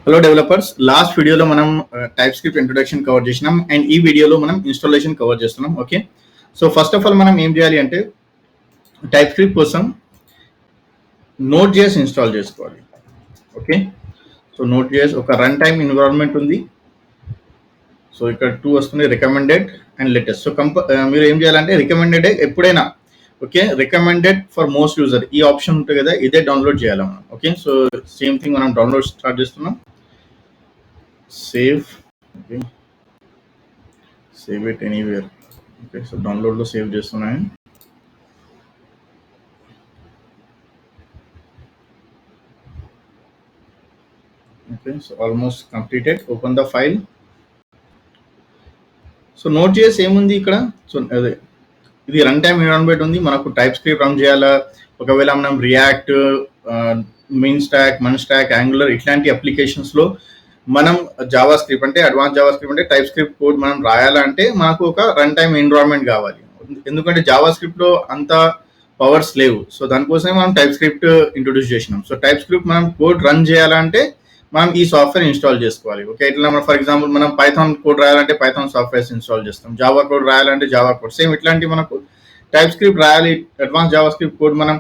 Hello developers, last వీడియోలో మనం type script introduction cover చేసినాం అండ్ ఈ వీడియోలో మనం ఇన్స్టాలేషన్ కవర్ చేస్తున్నాం. Okay, so first of all మనం ఏం చేయాలి అంటే టైప్ స్క్రిప్ట్ కోసం Node.js ఇన్స్టాల్ చేసుకోవాలి. ఓకే, సో Node.js ఒక రన్ టైమ్ ఎన్విరాన్మెంట్ ఉంది. సో ఇక్కడ 2 వస్తుంది, రికమెండెడ్ అండ్ లేటెస్ట్. సో మీరు ఏం చేయాలంటే రికమెండెడ్ ఎప్పుడైనా okay, recommended for most user ఈ ఆప్షన్ ఉంటుంది కదా, ఇదే డౌన్లోడ్ చేయాలి మనం. ఓకే, సో సేమ్ థింగ్ మనం డౌన్లోడ్ స్టార్ట్ చేస్తున్నాం. Save, okay, save it anywhere. Okay, so డౌన్లోడ్లో సేవ్ చేస్తున్నాను. Okay, so almost completed. Open the file. So Node.js ఏముంది ఇక్కడ? సో అదే ఇది రన్ టైమ్ ఎన్విరాన్మెంట్ ఉంది. మనకు టైప్ స్క్రిప్ట్ రన్ చేయాలా, ఒకవేళ మనం react, main stock, Mann stock, angular ఇట్లాంటి అప్లికేషన్స్లో మనం జావా స్క్రిప్ట్ అంటే అడ్వాన్స్ జావా స్క్రిప్ట్ అంటే టైప్ స్క్రిప్ట్ కోడ్ మనం రాయాలంటే మనకు ఒక రన్ టైమ్ ఎన్విరాన్మెంట్ కావాలి. ఎందుకంటే జావా స్క్రిప్ట్లో అంత పవర్స్ లేవు. సో దానికోసమే మనం టైప్ స్క్రిప్ట్ ఇంట్రొడ్యూస్ చేసినాం. సో టైప్ స్క్రిప్ట్ మనం కోడ్ రన్ చేయాలంటే మనం ఈ సాఫ్ట్వేర్ ఇన్స్టాల్ చేసుకోవాలి. ఓకే, ఇట్లా మనం ఫర్ ఎగ్జాంపుల్ మనం పైథాన్ కోడ్ రాయాలంటే పైథాన్ సాఫ్ట్వేర్స్ ఇన్స్టాల్ చేస్తాం, జావా కోడ్ రాయాలంటే జావా కోడ్, సేమ్ ఇట్లాంటి మనకు టైప్ స్క్రిప్ట్ రాయాలి, అడ్వాన్స్ జావా స్క్రిప్ట్ కోడ్ మనం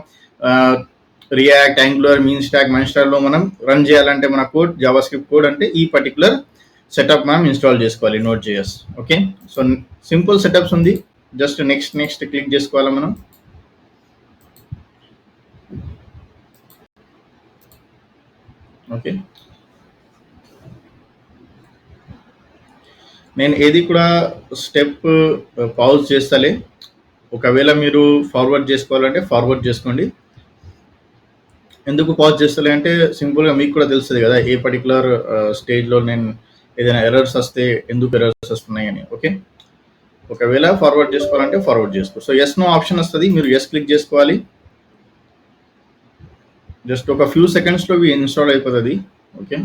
react, angular, main stock, Mann స్టాక్లో మనం రన్ చేయాలంటే మన కోడ్ జావా స్క్రిప్ట్ కోడ్ అంటే ఈ పర్టికులర్ సెటప్ మనం ఇన్స్టాల్ చేసుకోవాలి Node.js. Okay, so simple setups ఉంది, జస్ట్ నెక్స్ట్ క్లిక్ చేసుకోవాలి మనం. ఓకే, నేను ఏది కూడా స్టెప్ పాజ్ చేస్తలే. ఒకవేళ మీరు ఫార్వర్డ్ చేసుకోవాలంటే ఫార్వర్డ్ చేసుకోండి. ఎందుకు పాజ్ చేస్తలే అంటే సింపుల్గా మీకు కూడా తెలుస్తుంది కదా ఏ పర్టికులర్ స్టేజ్లో నేను ఏదైనా ఎర్రర్స్ వస్తే ఎందుకు ఎర్రర్స్ వస్తున్నాయి అని. ఓకే, ఒకవేళ ఫార్వర్డ్ చేసుకోవాలంటే ఫార్వర్డ్ చేసుకో. సో ఎస్ నో ఆప్షన్ వస్తుంది, మీరు ఎస్ క్లిక్ చేసుకోవాలి. జస్ట్ ఒక ఫ్యూ సెకండ్స్లో ఇన్స్టాల్ అయిపోతుంది. ఓకే,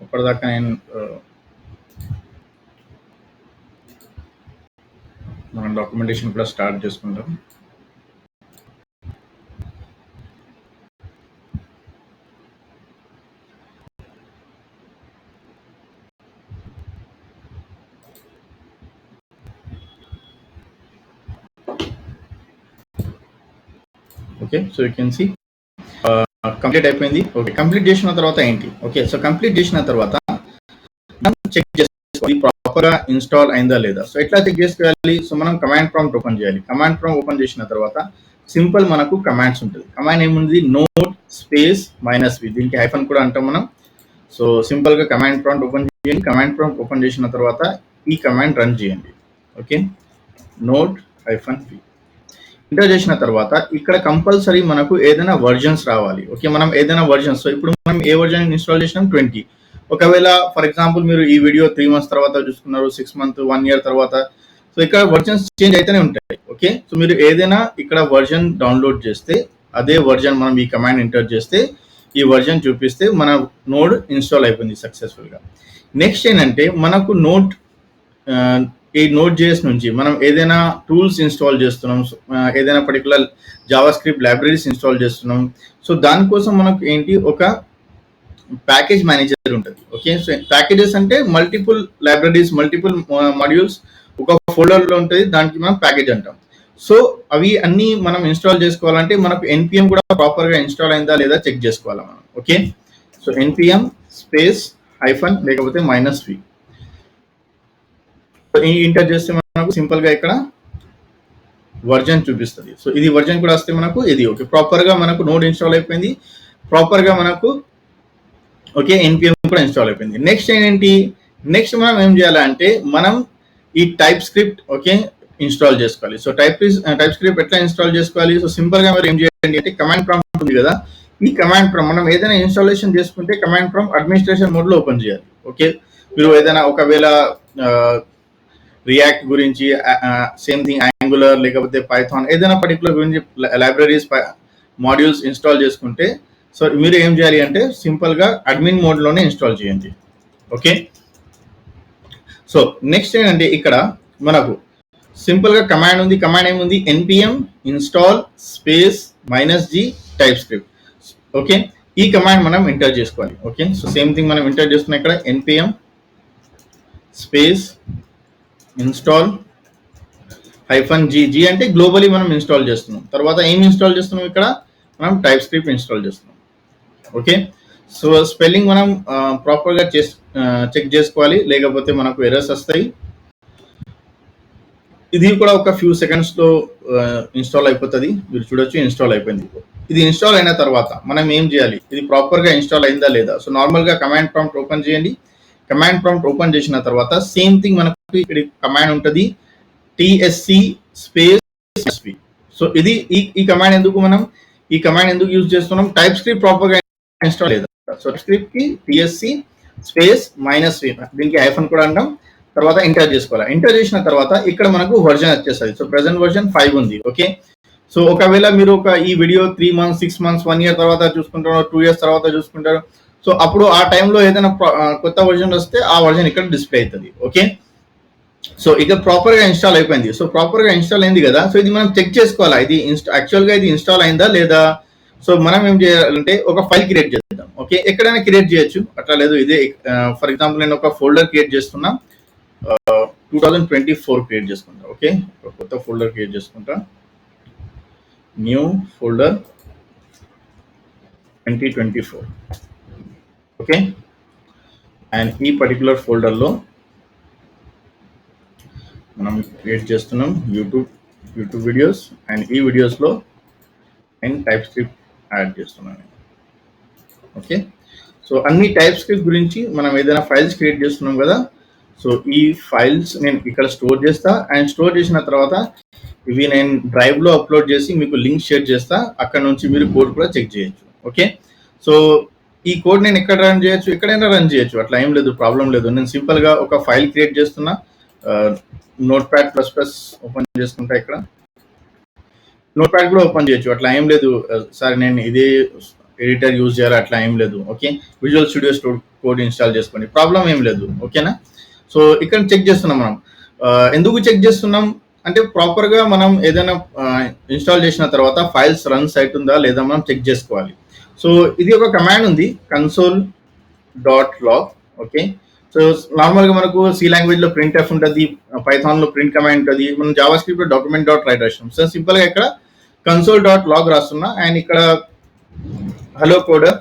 అప్పటిదాకా నేను మనం డాక్యుమెంటేషన్ కూడా స్టార్ట్ చేసుకుంటాం. Okay, so you can see complete అయిపోయింది. ఓకే, కంప్లీట్ చేసిన తర్వాత ఏంటి? ఓకే, సో కంప్లీట్ చేసిన తర్వాత మనం చెక్ చేసుకోవాలి ప్రాపర్గా ఇన్స్టాల్ అయిందా లేదా. సో ఎట్లా చెక్ చేసుకోవాలి? సో మనం కమాండ్ ప్రాంప్ట్ ఓపెన్ చేయాలి. కమాండ్ ప్రాంప్ట్ ఓపెన్ చేసిన తర్వాత సింపుల్ మనకు కమాండ్స్ ఉంటుంది. కమాండ్ ఏముంది? నోడ్ స్పేస్ -v, దీనికి హైఫన్ కూడా అంటాం మనం. సో సింపుల్గా కమాండ్ ప్రాంప్ట్ ఓపెన్ చేయండి. కమాండ్ ప్రాంప్ట్ ఓపెన్ చేసిన తర్వాత ఈ కమాండ్ రన్ చేయండి. ఓకే, నోడ్ -v ఎంటర్ చేసిన తర్వాత ఇక్కడ కంపల్సరీ మనకు ఏదైనా వర్జన్స్ రావాలి. ఓకే, మనం ఏదైనా వర్జన్స్, సో ఇప్పుడు మనం ఏ వర్జన్ ఇన్స్టాల్ చేసినాం? 20. ఒకవేళ ఫర్ ఎగ్జాంపుల్ మీరు ఈ వీడియో 3 months తర్వాత చూసుకున్నారు, 6 months, 1 year తర్వాత, సో ఇక్కడ వర్జన్స్ చేంజ్ అయితేనే ఉంటాయి. ఓకే, సో మీరు ఏదైనా ఇక్కడ వర్జన్ డౌన్లోడ్ చేస్తే అదే వర్జన్ మనం ఈ కమాండ్ ఎంటర్ చేస్తే ఈ వర్జన్ చూపిస్తే మన నోడ్ ఇన్స్టాల్ అయిపోయింది సక్సెస్ఫుల్గా. నెక్స్ట్ ఏంటంటే మనకు ఈ Node.js నుంచి మనం ఏదైనా టూల్స్ ఇన్స్టాల్ చేస్తున్నాం, ఏదైనా particular Java script libraries install చేస్తున్నాం. సో దానికోసం మనకు ఏంటి, ఒక ప్యాకేజ్ మేనేజర్ ఉంటుంది. ఓకే, సో ప్యాకేజెస్ అంటే మల్టిపుల్ లైబ్రరీస్, మల్టిపుల్ మాడ్యూల్స్ ఒక ఫోల్డర్లో ఉంటుంది, దానికి మనం ప్యాకేజ్ అంటాం. సో అవి అన్నీ మనం ఇన్స్టాల్ చేసుకోవాలంటే మనకు npm కూడా ప్రాపర్గా ఇన్స్టాల్ అయిందా లేదా చెక్ చేసుకోవాలి మనం. Okay, so npm space hyphen లేకపోతే -v ఎంటర్ చేస్తే మనకు సింపుల్గా ఇక్కడ వర్జన్ చూపిస్తుంది. సో ఇది వర్జన్ కూడా వస్తే మనకు ఇది ఓకే, ప్రాపర్గా మనకు నోడ్ ఇన్స్టాల్ అయిపోయింది, ప్రాపర్గా మనకు ఓకే npm కూడా ఇన్స్టాల్ అయిపోయింది. నెక్స్ట్ ఏంటి? నెక్స్ట్ మనం ఏం చేయాలంటే మనం ఈ టైప్ స్క్రిప్ట్ ఓకే ఇన్స్టాల్ చేసుకోవాలి. సో టైప్ స్క్రిప్ట్ ఎట్లా ఇన్స్టాల్ చేసుకోవాలి? సో సింపుల్గా మీరు ఏం చేయండి అంటే కమాండ్ ప్రాంప్ట్ ఉంది కదా, ఈ కమాండ్ ప్రాంప్ట్ మనం ఏదైనా ఇన్స్టాలేషన్ చేసుకుంటే కమాండ్ ప్రాంప్ట్ అడ్మినిస్ట్రేషన్ మోడ్లో ఓపెన్ చేయాలి. ఓకే, మీరు ఏదైనా ఒకవేళ రియాక్ట్ గురించి, సేమ్ థింగ్ యాంగులర్ లేకపోతే పైథాన్ ఏదైనా పర్టికులర్ గురించి లైబ్రరీస్, మాడ్యూల్స్ ఇన్స్టాల్ చేసుకుంటే సో మీరు ఏం చేయాలి అంటే సింపుల్గా అడ్మిన్ మోడ్లోనే ఇన్స్టాల్ చేయండి. ఓకే, సో నెక్స్ట్ ఏంటంటే ఇక్కడ మనకు సింపుల్ గా కమాండ్ ఉంది. కమాండ్ ఏముంది, npm install space -g type script. Okay, ఈ కమాండ్ మనం ఎంటర్ చేసుకోవాలి. ఓకే, సో సేమ్ థింగ్ మనం ఎంటర్ చేస్తున్నాం ఇక్కడ, npm స్పేస్ ఇన్స్టాల్ -g అంటే గ్లోబలీ మనం ఇన్స్టాల్ చేస్తున్నాం. తర్వాత ఏం ఇన్స్టాల్ చేస్తున్నాం, ఇక్కడ మనం టైప్ స్క్రిప్ట్ ఇన్స్టాల్ చేస్తున్నాం. ఓకే, సో స్పెల్లింగ్ మనం ప్రాపర్గా చెక్ చేసుకోవాలి, లేకపోతే మనకు ఎర్రర్స్ వస్తాయి. ఇది కూడా ఒక ఫ్యూ సెకండ్స్లో ఇన్స్టాల్ అయిపోతుంది. మీరు చూడొచ్చు, ఇన్స్టాల్ అయిపోయింది. ఇది ఇన్స్టాల్ అయిన తర్వాత మనం ఏం చేయాలి, ఇది ప్రాపర్గా ఇన్స్టాల్ అయిందా లేదా. సో నార్మల్గా కమాండ్ ప్రాంప్ట్ ఓపెన్ చేయండి. కమాండ్ ప్రాంప్ట్ ఓపెన్ చేసిన తర్వాత సేమ్ థింగ్ మనకు ఇక్కడ కమాండ్ ఉంటుంది, TSC స్పేస్ v. సో ఇది ఈ కమాండ్ ఎందుకు మనం ఈ కమాండ్ ఎందుకు యూజ్ చేస్తున్నాం, టైప్ స్క్రిప్ట్ ప్రాపర్గా ఇన్స్టాల్ లేదా. సో స్క్రిప్ట్ కి TSC స్పేస్ -v, దీనికి హైఫన్ కూడా అంటాం. తర్వాత ఎంటర్ చేసుకోవాలి. ఎంటర్ చేసిన తర్వాత ఇక్కడ మనకు వర్జన్ వచ్చేస్తుంది. సో ప్రెసెంట్ వర్జన్ 5 ఉంది. ఓకే, సో ఒకవేళ మీరు ఈ వీడియో 3 months 6 months 1 year తర్వాత చూసుకుంటారు, 2 years తర్వాత చూసుకుంటారు. సో అప్పుడు ఆ టైంలో ఏదైనా కొత్త వర్జన్ వస్తే ఆ వర్జన్ ఇక్కడ డిస్ప్లే అవుతుంది. ఓకే, సో ఇక ప్రాపర్గా ఇన్స్టాల్ అయిపోయింది. సో ప్రాపర్గా ఇన్స్టాల్ అయింది కదా. సో ఇది మనం చెక్ చేసుకోవాలా, ఇది యాక్చువల్గా ఇది ఇన్స్టాల్ అయిందా లేదా. సో మనం ఏం చేయాలంటే ఒక ఫైల్ క్రియేట్ చేద్దాం. ఓకే, ఎక్కడైనా క్రియేట్ చేయొచ్చు, అట్లా లేదు. ఇదే ఫర్ ఎగ్జాంపుల్ నేను ఒక ఫోల్డర్ క్రియేట్ చేస్తున్నా, 2024 క్రియేట్ చేసుకుంటా. ఓకే, ఒక కొత్త ఫోల్డర్ క్రియేట్ చేసుకుంటా, న్యూ ఫోల్డర్ 2024. ఓకే, అండ్ ఈ పర్టికులర్ ఫోల్డర్లో మనం క్రియేట్ చేస్తున్నాం యూట్యూబ్ వీడియోస్, అండ్ ఈ వీడియోస్లో నేను టైప్ స్క్రిప్ట్ యాడ్ చేస్తున్నాను. ఓకే, సో అన్ని టైప్ స్క్రిప్ట్ గురించి మనం ఏదైనా ఫైల్స్ క్రియేట్ చేస్తున్నాం కదా. సో ఈ ఫైల్స్ నేను ఇక్కడ స్టోర్ చేస్తా, అండ్ స్టోర్ చేసిన తర్వాత ఇవి నేను డ్రైవ్లో అప్లోడ్ చేసి మీకు లింక్ షేర్ చేస్తా. అక్కడ నుంచి మీరు కోడ్ కూడా చెక్ చేయొచ్చు. ఓకే, సో ఈ కోడ్ నేను ఎక్కడ రన్ చేయొచ్చు, ఎక్కడైనా రన్ చేయొచ్చు, అట్లా ఏం లేదు, ప్రాబ్లం లేదు. నేను సింపుల్గా ఒక ఫైల్ క్రియేట్ చేస్తున్నా, Notepad++ ఓపెన్ చేసుకుంటా. ఇక్కడ Notepad కూడా ఓపెన్ చేయొచ్చు, అట్లా ఏం లేదు. సార్ నేను ఇదే ఎడిటర్ యూజ్ చేయాలి, అట్లా ఏం లేదు. Okay, visual studio code install చేసుకోండి, ప్రాబ్లం ఏం లేదు. ఓకేనా. సో ఇక్కడ చెక్ చేస్తున్నాం మనం. ఎందుకు చెక్ చేస్తున్నాం అంటే ప్రాపర్గా మనం ఏదైనా ఇన్స్టాల్ చేసిన తర్వాత ఫైల్స్ రన్స్ అవుతుందా లేదా మనం చెక్ చేసుకోవాలి. సో ఇది ఒక కమాండ్ ఉంది, console.log. ఓకే, సో నార్మల్గా మనకు సి లాంగ్వేజ్లో printf ఉంటుంది, పైథాన్లో ప్రింట్ కమాండ్ ఉంటుంది, మనం జావా స్క్రిప్ట్లో document.write రాస్తాం. సో సింపుల్గా ఇక్కడ console.log రాస్తున్నా, అండ్ ఇక్కడ hello coder.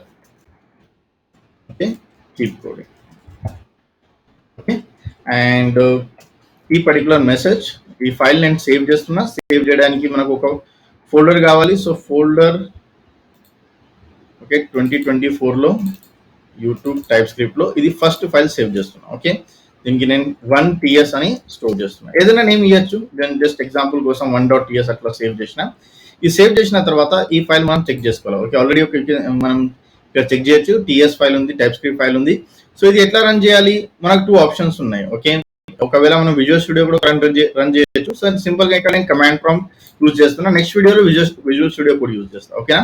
Okay, keep coding. Okay, and ఈ పర్టికులర్ మెసేజ్, ఈ ఫైల్ నేను సేవ్ చేస్తున్నా. సేవ్ చేయడానికి మనకు ఒక ఫోల్డర్ కావాలి. సో ఫోల్డర్, ఓకే, 2024లో యూట్యూబ్ టైప్ స్క్రిప్ట్లో ఇది ఫస్ట్ ఫైల్ సేవ్ చేస్తున్నా. ఓకే, దీనికి నేను 1ts అని స్టోర్ చేస్తున్నా. ఏదైనా నేమ్ ఇవ్వచ్చు, నేను జస్ట్ ఎగ్జాంపుల్ కోసం 1.ts అట్లా సేవ్ చేసిన. ఈ సేవ్ చేసిన తర్వాత ఈ ఫైల్ మనం చెక్ చేసుకోవాలి. ఓకే, ఆల్రెడీ మనం ఇక్కడ చెక్ చేయొచ్చు, ts ఫైల్ ఉంది, టైప్ స్క్రిప్ట్ ఫైల్ ఉంది. సో ఇది ఎట్లా రన్ చేయాలి, మనకు 2 ఆప్షన్స్ ఉన్నాయి. ఓకే, ఒకవేళ మనం విజువల్ స్టూడియో కూడా రన్ చేయొచ్చు. సో సింపుల్గా ఇక్కడ నేను కమాండ్ ప్రాంప్ట్ యూజ్ చేస్తున్నా. నెక్స్ట్ వీడియోలో విజువల్ స్టూడియో కూడా యూజ్ చేస్తాను. ఓకేనా.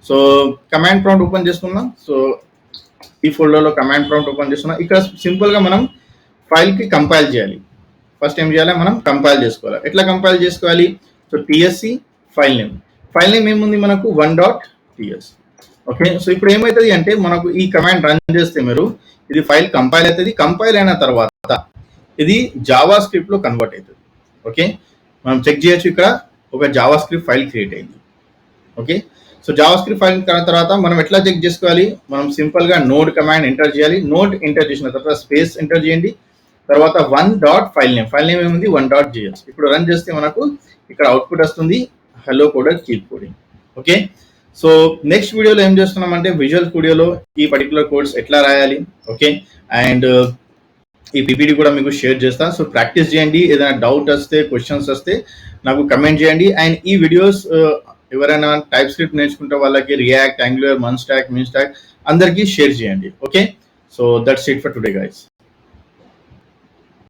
సో కమాండ్ ప్రాంప్ట్ ఓపెన్ చేసుకున్నాం. సో ఈ ఫోల్డర్లో కమాండ్ ప్రాంప్ట్ ఓపెన్ చేస్తున్నా. ఇక్కడ సింపుల్గా మనం ఫైల్కి కంపైల్ చేయాలి. ఫస్ట్ ఏం చేయాలి, మనం కంపైల్ చేసుకోవాలి. ఎట్లా కంపైల్ చేసుకోవాలి, సో TSC ఫైల్ నేమ్ ఏముంది మనకు 1.ts. ఓకే, సో ఇప్పుడు ఏమవుతుంది అంటే మనకు ఈ కమాండ్ రన్ చేస్తే మీరు ఇది ఫైల్ కంపైల్ అవుతుంది. కంపైల్ అయిన తర్వాత ఇది జావా స్క్రిప్ట్లో కన్వర్ట్ అవుతుంది. ఓకే, మనం చెక్ చేయొచ్చు, ఇక్కడ ఒక జావా స్క్రిప్ట్ ఫైల్ క్రియేట్ అయింది. Okay, so Java script file తర్వాత మనం ఎట్లా చెక్ చేసుకోవాలి, మనం సింపుల్గా నోడ్ కమాండ్ ఎంటర్ చేయాలి. నోడ్ ఎంటర్ చేసిన తర్వాత స్పేస్ ఎంటర్ చేయండి. తర్వాత 1.ఫైల్ నేమ్ ఏముంది, 1.js. ఇప్పుడు రన్ చేస్తే మనకు ఇక్కడ అవుట్పుట్ వస్తుంది, hello కోడర్ keep coding. Okay, so next వీడియోలో ఏం చేస్తున్నామంటే విజువల్ స్టూడియోలో ఈ పర్టికులర్ కోడ్స్ ఎట్లా రాయాలి. ఓకే, అండ్ ఈ PPT కూడా మీకు షేర్ చేస్తా. సో ప్రాక్టీస్ చేయండి. ఏదైనా డౌట్ వస్తే, క్వశ్చన్స్ వస్తే నాకు కమెంట్ చేయండి. అండ్ ఈ వీడియోస్ ఎవరైనా టైప్ స్క్రిప్ట్ నేర్చుకుంటే వాళ్ళకి రియాక్ట్, యాంగులర్, మన్స్టాక్, మిన్స్టాక్ అందరికీ షేర్ చేయండి. Okay, so that's it for today guys.